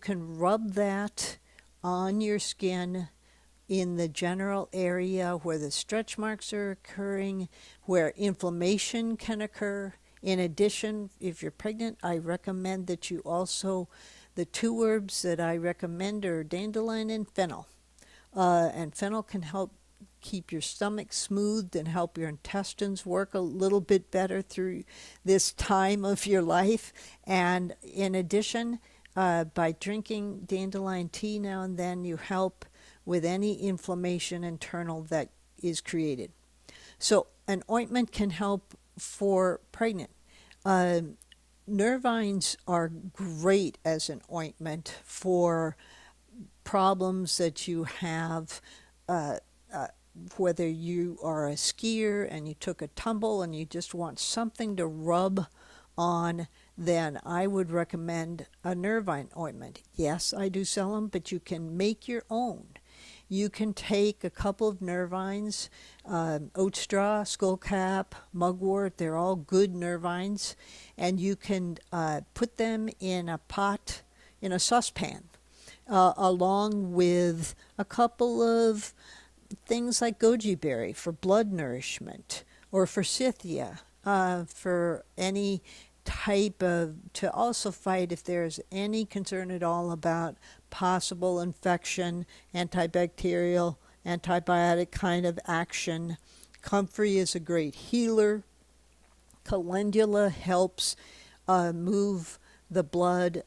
can rub that on your skin in the general area where the stretch marks are occurring, where inflammation can occur. In addition, if you're pregnant, I recommend that you also, the two herbs that I recommend are dandelion and fennel. And fennel can help keep your stomach smoothed and help your intestines work a little bit better through this time of your life. And in addition, by drinking dandelion tea now and then, you help with any inflammation internal that is created. So an ointment can help for pregnant. Nervines are great as an ointment for problems that you have, whether you are a skier and you took a tumble and you just want something to rub on, then I would recommend a nervine ointment. Yes, I do sell them, but you can make your own. You can take a couple of nervines, oat straw, skullcap, mugwort, they're all good nervines, and you can put them in a pot, in a saucepan, along with a couple of things like goji berry for blood nourishment, or forsythia for any type of, to also fight if there's any concern at all about possible infection, antibacterial, antibiotic kind of action. Comfrey is a great healer. Calendula helps move the blood.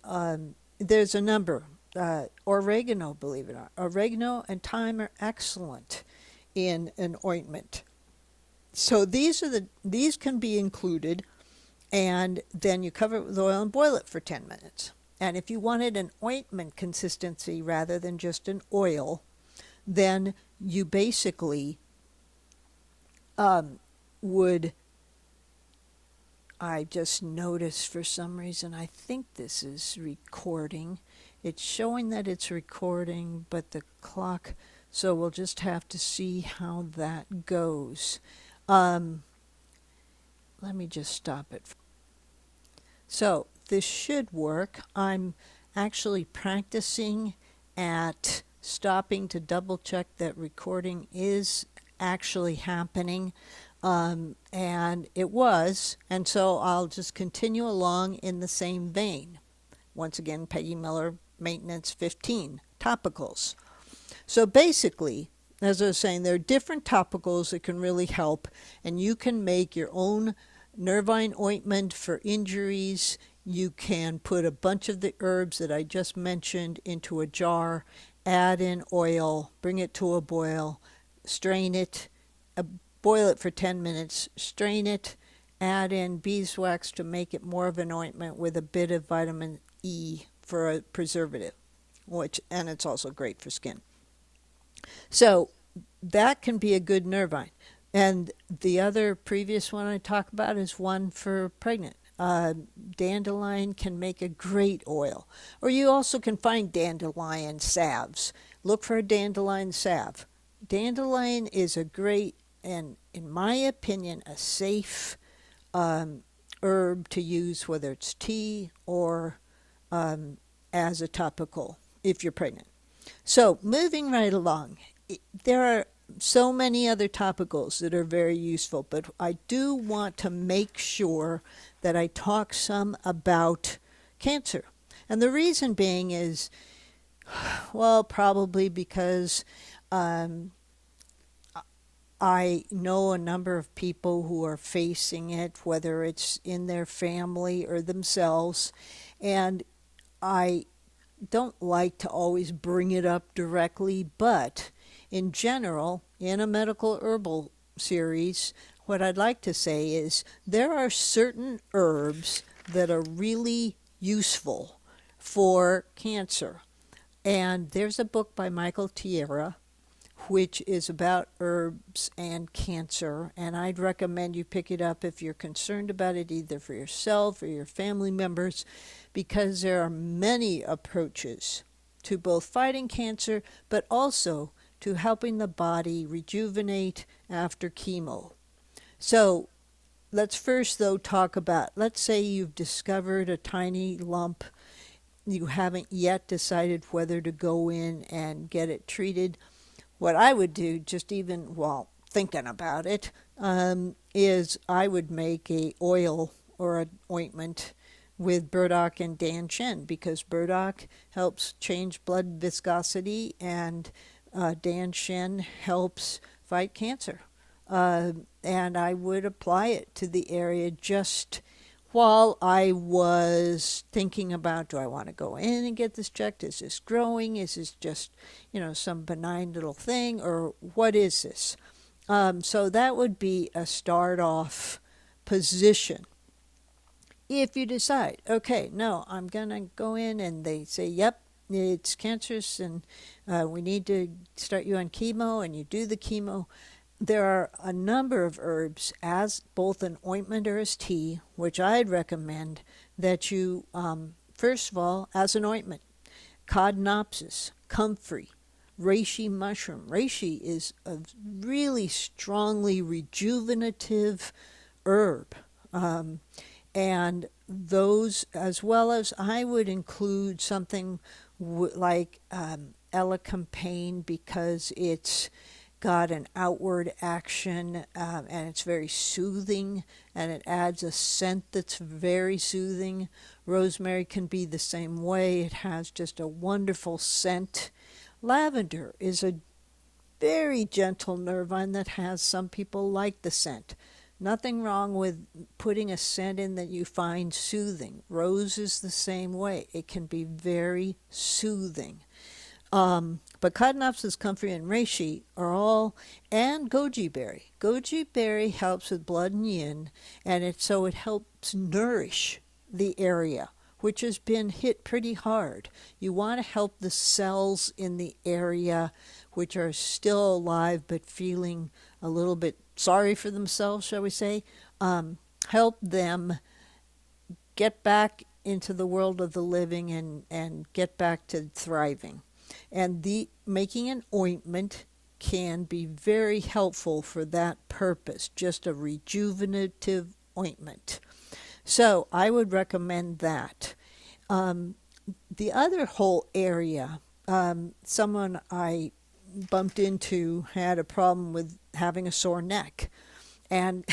There's a number. Oregano, believe it or not. Oregano and thyme are excellent in an ointment. So these can be included, and then you cover it with oil and boil it for 10 minutes. And if you wanted an ointment consistency rather than just an oil, then you basically would, I just noticed for some reason, I think this is recording. It's showing that it's recording, but the clock, so we'll just have to see how that goes. Let me just stop it. So this should work. I'm actually practicing at stopping to double check that recording is actually happening. And it was, and so I'll just continue along in the same vein. Once again, Peggy Miller, Maintenance 15, Topicals. So basically, as I was saying, there are different topicals that can really help, and you can make your own nervine ointment for injuries. You can put a bunch of the herbs that I just mentioned into a jar, add in oil, bring it to a boil, strain it, boil it for 10 minutes, strain it, add in beeswax to make it more of an ointment with a bit of vitamin E for a preservative, and it's also great for skin. So that can be a good nervine. And the other previous one I talked about is one for pregnant. Dandelion can make a great oil. Or you also can find dandelion salves. Look for a dandelion salve. Dandelion is a great, and in my opinion, a safe herb to use, whether it's tea or as a topical if you're pregnant. So moving right along, there are so many other topicals that are very useful, but I do want to make sure that I talk some about cancer. And the reason being is, well, probably because I know a number of people who are facing it, whether it's in their family or themselves, and I don't like to always bring it up directly, but in general, in a medical herbal series, what I'd like to say is there are certain herbs that are really useful for cancer. And there's a book by Michael Tierra, which is about herbs and cancer, and I'd recommend you pick it up if you're concerned about it, either for yourself or your family members, because there are many approaches to both fighting cancer, but also to helping the body rejuvenate after chemo. So let's first, though, talk about, let's say you've discovered a tiny lump you haven't yet decided whether to go in and get it treated, what I would do, just even while thinking about it, is I would make a oil or an ointment with burdock and danshen, because burdock helps change blood viscosity and danshen helps fight cancer. And I would apply it to the area just while I was thinking about, do I want to go in and get this checked? Is this growing? Is this just, some benign little thing? Or what is this? So that would be a start off position. If you decide, okay, no, I'm going to go in and they say, yep, it's cancerous and we need to start you on chemo, and you do the chemo, there are a number of herbs as both an ointment or as tea, which I'd recommend that you, first of all, as an ointment, codonopsis, comfrey, reishi mushroom. Reishi is a really strongly rejuvenative herb. And those, as well as I would include something like elecampane, because it's got an outward action and it's very soothing, and it adds a scent that's very soothing. Rosemary can be the same way. It has just a wonderful scent. Lavender is a very gentle nervine that has, some people like the scent. Nothing wrong with putting a scent in that you find soothing. Rose is the same way. It can be very soothing. But codonopsis, comfrey, and reishi are all, and goji berry. Goji berry helps with blood and yin, and so it helps nourish the area, which has been hit pretty hard. You want to help the cells in the area which are still alive but feeling a little bit sorry for themselves, shall we say, help them get back into the world of the living and get back to thriving. And making an ointment can be very helpful for that purpose, just a rejuvenative ointment. So I would recommend that. The other whole area, someone I bumped into had a problem with having a sore neck. And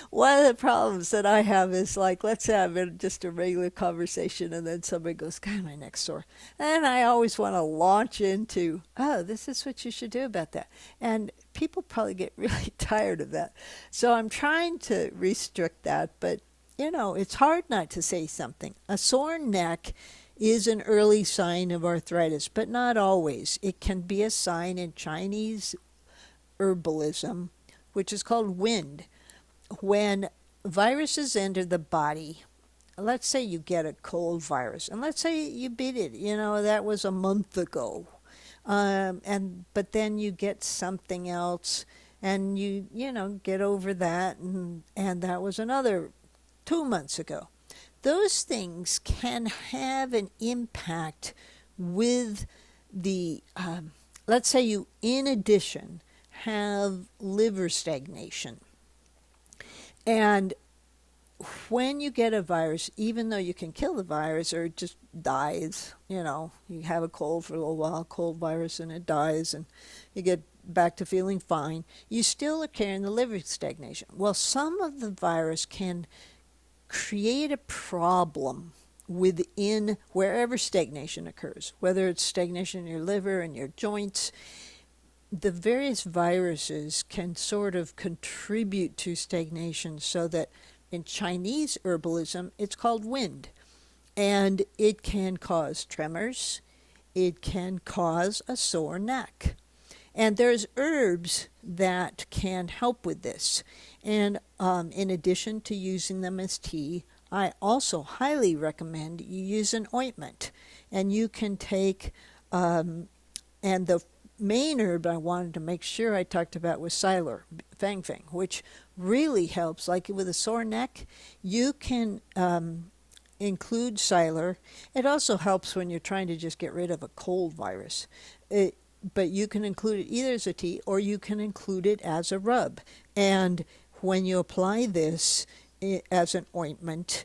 one of the problems that I have is, like, let's say I'm in just a regular conversation and then somebody goes, God, my neck's sore. And I always want to launch into, oh, this is what you should do about that. And people probably get really tired of that. So I'm trying to restrict that. But, it's hard not to say something. A sore neck is an early sign of arthritis, but not always. It can be a sign in Chinese herbalism, which is called wind. When viruses enter the body, let's say you get a cold virus, and let's say you beat it, that was a month ago, but then you get something else, and you get over that, and that was another 2 months ago. Those things can have an impact with the, let's say you, in addition, have liver stagnation. And when you get a virus, even though you can kill the virus or it just dies, you have a cold for a little while, cold virus, and it dies, and you get back to feeling fine, you still are carrying the liver stagnation. Well, some of the virus can create a problem within wherever stagnation occurs, whether it's stagnation in your liver and your joints. The various viruses can sort of contribute to stagnation, so that in Chinese herbalism, it's called wind. And it can cause tremors. It can cause a sore neck. And there's herbs that can help with this. And in addition to using them as tea, I also highly recommend you use an ointment. And you can take, and the main herb I wanted to make sure I talked about was Siler, Fang Fang, which really helps. Like with a sore neck, you can include Siler. It also helps when you're trying to just get rid of a cold virus. But you can include it either as a tea or you can include it as a rub. And when you apply this as an ointment,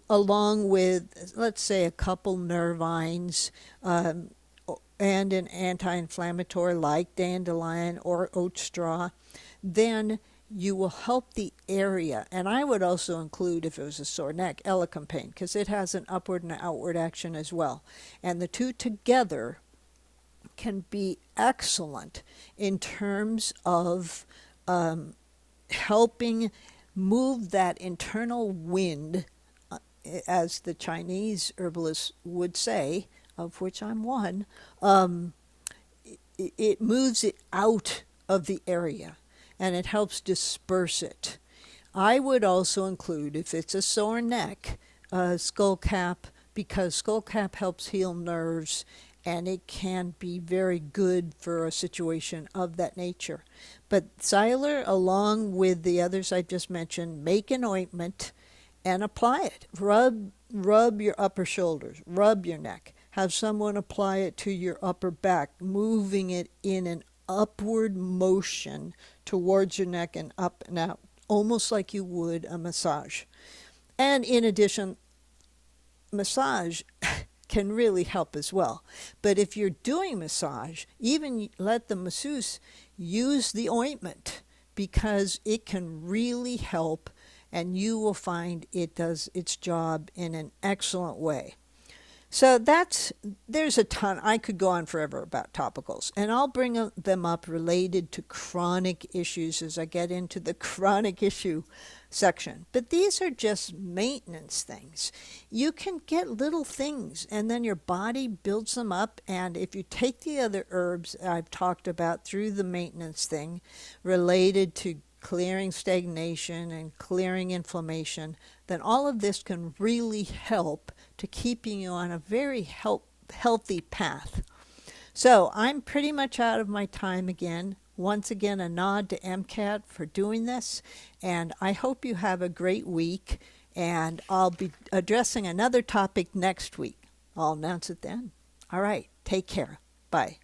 along with, let's say, a couple nervines, and an anti-inflammatory like dandelion or oat straw, then you will help the area. And I would also include, if it was a sore neck, elecampane, because it has an upward and outward action as well. And the two together can be excellent in terms of helping move that internal wind, as the Chinese herbalists would say, of which I'm one. It moves it out of the area, and it helps disperse it. I would also include, if it's a sore neck, skullcap, because skullcap helps heal nerves, and it can be very good for a situation of that nature. But Xyler, along with the others I just mentioned, make an ointment and apply it. Rub your upper shoulders, rub your neck. Have someone apply it to your upper back, moving it in an upward motion towards your neck and up and out, almost like you would a massage. And in addition, massage can really help as well. But if you're doing massage, even let the masseuse use the ointment, because it can really help, and you will find it does its job in an excellent way. So there's a ton. I could go on forever about topicals, and I'll bring them up related to chronic issues as I get into the chronic issue section. But these are just maintenance things. You can get little things, and then your body builds them up. And if you take the other herbs I've talked about through the maintenance thing related to clearing stagnation and clearing inflammation, then all of this can really help to keeping you on a very healthy path. So I'm pretty much out of my time again. Once again, a nod to MCAT for doing this, and I hope you have a great week, and I'll be addressing another topic next week. I'll announce it then. All right, take care. Bye.